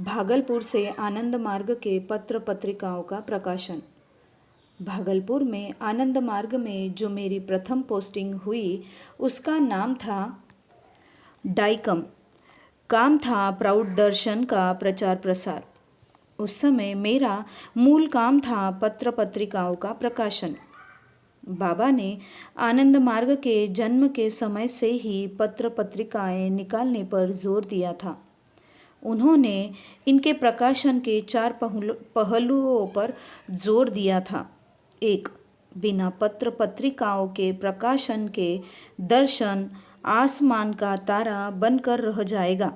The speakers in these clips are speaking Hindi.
भागलपुर से आनंद मार्ग के पत्र पत्रिकाओं का प्रकाशन। भागलपुर में आनंद मार्ग में जो मेरी प्रथम पोस्टिंग हुई उसका नाम था डाइकम। काम था प्राउड दर्शन का प्रचार प्रसार। उस समय मेरा मूल काम था पत्र पत्रिकाओं का प्रकाशन। बाबा ने आनंद मार्ग के जन्म के समय से ही पत्र पत्रिकाएं निकालने पर जोर दिया था। उन्होंने इनके प्रकाशन के 4 पहलुओं पर जोर दिया था। 1. बिना पत्र पत्रिकाओं के प्रकाशन के दर्शन आसमान का तारा बनकर रह जाएगा।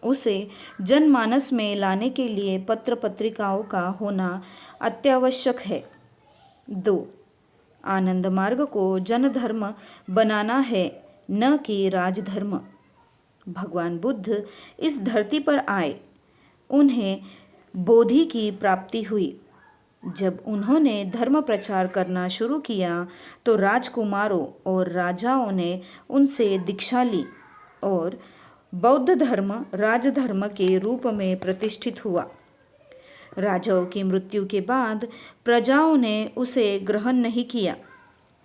उसे जनमानस में लाने के लिए पत्र पत्रिकाओं का होना अत्यावश्यक है। 2. आनंद मार्ग को जनधर्म बनाना है, न कि राजधर्म। भगवान बुद्ध इस धरती पर आए। उन्हें बोधि की प्राप्ति हुई। जब उन्होंने धर्म प्रचार करना शुरू किया तो राजकुमारों और राजाओं ने उनसे दीक्षा ली और बौद्ध धर्म राजधर्म के रूप में प्रतिष्ठित हुआ। राजाओं की मृत्यु के बाद प्रजाओं ने उसे ग्रहण नहीं किया।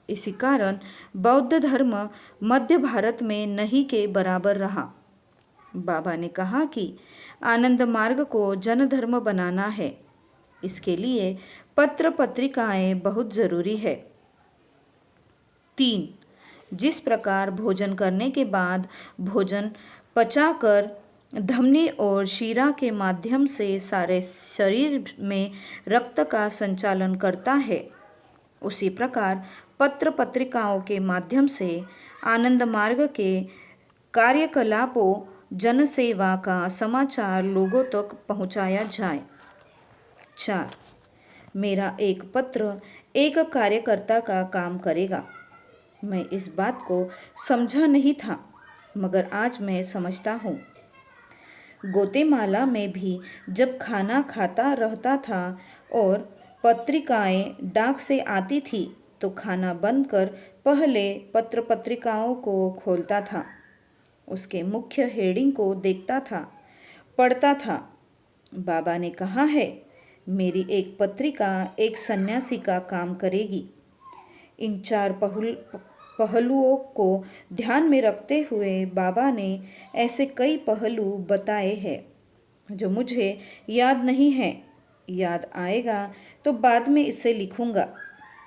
इसी कारण बौद्ध धर्म मध्य भारत में नहीं के बराबर रहा। बाबा ने कहा कि आनंद मार्ग को जनधर्म बनाना है। इसके लिए पत्र पत्रिकाएं बहुत जरूरी है। 3. जिस प्रकार भोजन करने के बाद भोजन पचाकर धमनी और शिरा के माध्यम से सारे शरीर में रक्त का संचालन करता है, उसी प्रकार पत्र पत्रिकाओं के माध्यम से आनंद मार्ग के कार्यकलापों जनसेवा का समाचार लोगों तक पहुंचाया जाए। 4. मेरा एक पत्र एक कार्यकर्ता का काम करेगा। मैं इस बात को समझा नहीं था, मगर आज मैं समझता हूँ। ग्वाटेमाला में भी जब खाना खाता रहता था और पत्रिकाएं डाक से आती थी तो खाना बंद कर पहले पत्र पत्रिकाओं को खोलता था, उसके मुख्य हेडिंग को देखता था, पढ़ता था। बाबा ने कहा है, मेरी एक पत्रिका एक सन्यासी का काम करेगी। इन 4 पहलुओं को ध्यान में रखते हुए बाबा ने ऐसे कई पहलू बताए हैं जो मुझे याद नहीं है। याद आएगा तो बाद में इसे लिखूंगा,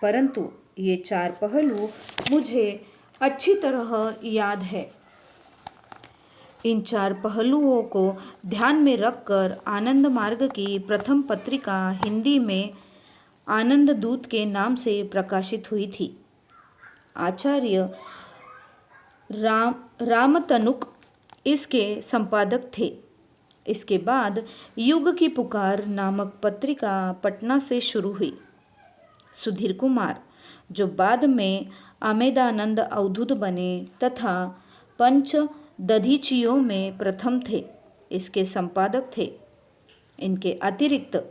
परंतु ये 4 पहलू मुझे अच्छी तरह याद है। इन 4 पहलुओं को ध्यान में रखकर आनंद मार्ग की प्रथम पत्रिका हिंदी में आनंद दूत के नाम से प्रकाशित हुई थी। आचार्य रामतनुक इसके संपादक थे। इसके बाद युग की पुकार नामक पत्रिका पटना से शुरू हुई। सुधीर कुमार, जो बाद में अमेदानंद अवधूत बने तथा पंच दधीचियों में प्रथम थे, इसके संपादक थे। इनके अतिरिक्त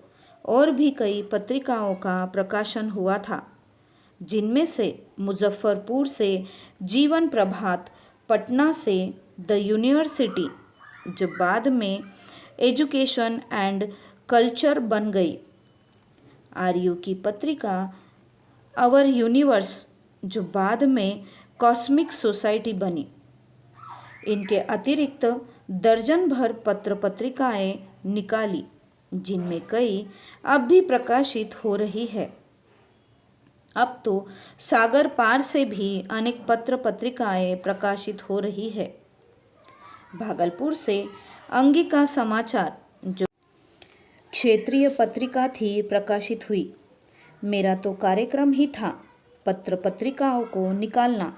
और भी कई पत्रिकाओं का प्रकाशन हुआ था, जिनमें से मुजफ्फरपुर से जीवन प्रभात, पटना से द यूनिवर्सिटी, जो बाद में एजुकेशन एंड कल्चर बन गई, आरयू की पत्रिका आवर यूनिवर्स, जो बाद में कॉस्मिक सोसाइटी बनी। इनके अतिरिक्त दर्जन भर पत्र पत्रिकाएं निकाली, जिनमें कई अब भी प्रकाशित हो रही है। अब तो सागर पार से भी अनेक पत्र पत्रिकाएं प्रकाशित हो रही है। भागलपुर से अंगिका समाचार, जो क्षेत्रीय पत्रिका थी, प्रकाशित हुई। मेरा तो कार्यक्रम ही था पत्र पत्रिकाओं को निकालना,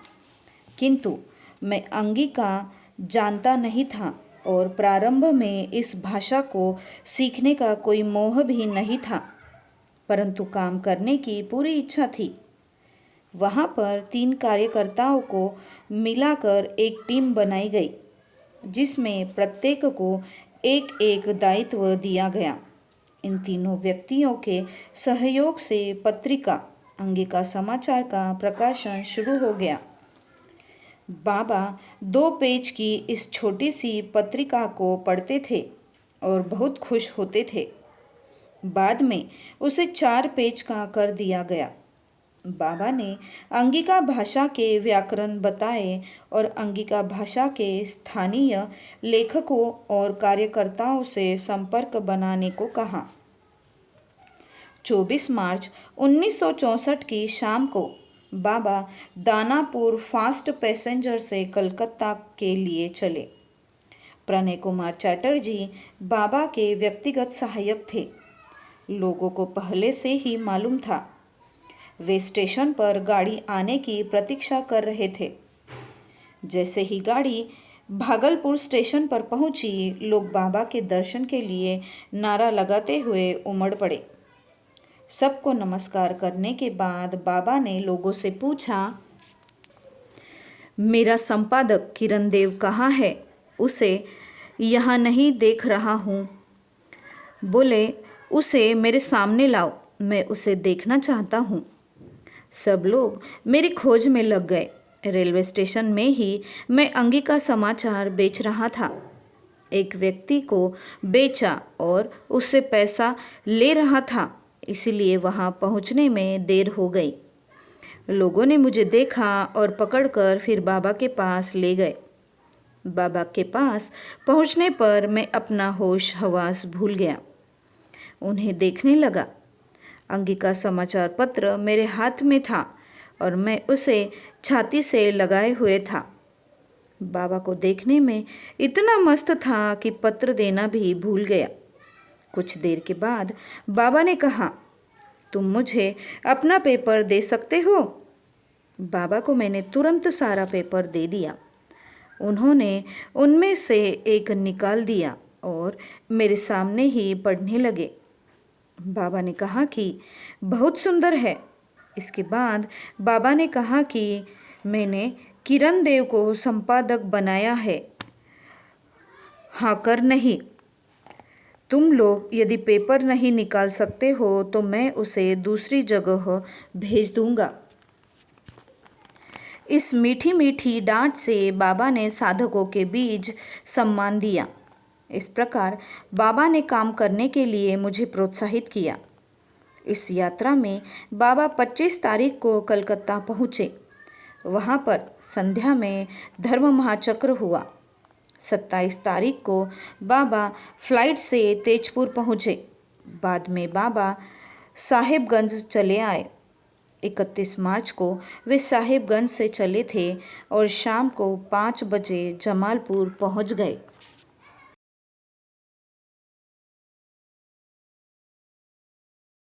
किंतु मैं अंगिका जानता नहीं था और प्रारंभ में इस भाषा को सीखने का कोई मोह भी नहीं था, परंतु काम करने की पूरी इच्छा थी। वहाँ पर 3 कार्यकर्ताओं को मिलाकर एक टीम बनाई गई, जिसमें प्रत्येक को एक एक दायित्व दिया गया। इन तीनों व्यक्तियों के सहयोग से पत्रिका अंगिका समाचार का प्रकाशन शुरू हो गया। बाबा 2 पेज की इस छोटी सी पत्रिका को पढ़ते थे और बहुत खुश होते थे। बाद में उसे 4 पेज का कर दिया गया। बाबा ने अंगिका भाषा के व्याकरण बताए और अंगिका भाषा के स्थानीय लेखकों और कार्यकर्ताओं से संपर्क बनाने को कहा। 24 मार्च 1964 की शाम को बाबा दानापुर फास्ट पैसेंजर से कलकत्ता के लिए चले। प्रणय कुमार चैटर्जी बाबा के व्यक्तिगत सहायक थे। लोगों को पहले से ही मालूम था। वे स्टेशन पर गाड़ी आने की प्रतीक्षा कर रहे थे। जैसे ही गाड़ी भागलपुर स्टेशन पर पहुंची, लोग बाबा के दर्शन के लिए नारा लगाते हुए उमड़ पड़े। सबको नमस्कार करने के बाद बाबा ने लोगों से पूछा, मेरा संपादक किरण देव कहाँ है? उसे यहाँ नहीं देख रहा हूँ। बोले, उसे मेरे सामने लाओ, मैं उसे देखना चाहता हूँ। सब लोग मेरी खोज में लग गए। रेलवे स्टेशन में ही मैं अंगिका समाचार बेच रहा था। एक व्यक्ति को बेचा और उससे पैसा ले रहा था, इसलिए वहाँ पहुँचने में देर हो गई। लोगों ने मुझे देखा और पकड़कर फिर बाबा के पास ले गए। बाबा के पास पहुँचने पर मैं अपना होश हवास भूल गया। उन्हें देखने लगा। अंगिका समाचार पत्र मेरे हाथ में था और मैं उसे छाती से लगाए हुए था। बाबा को देखने में इतना मस्त था कि पत्र देना भी भूल गया। कुछ देर के बाद बाबा ने कहा, तुम मुझे अपना पेपर दे सकते हो? बाबा को मैंने तुरंत सारा पेपर दे दिया। उन्होंने उनमें से एक निकाल दिया और मेरे सामने ही पढ़ने लगे। बाबा ने कहा कि बहुत सुंदर है। इसके बाद बाबा ने कहा कि मैंने किरण देव को संपादक बनाया है, हाँ कर नहीं। तुम लोग यदि पेपर नहीं निकाल सकते हो तो मैं उसे दूसरी जगह भेज दूंगा। इस मीठी मीठी डांट से बाबा ने साधकों के बीच सम्मान दिया। इस प्रकार बाबा ने काम करने के लिए मुझे प्रोत्साहित किया। इस यात्रा में बाबा 25 तारीख को कलकत्ता पहुँचे। वहाँ पर संध्या में धर्म महाचक्र हुआ। 27 तारीख को बाबा फ्लाइट से तेजपुर पहुँचे। बाद में बाबा साहेबगंज चले आए। 31 मार्च को वे साहेबगंज से चले थे और शाम को 5 बजे जमालपुर पहुँच गए।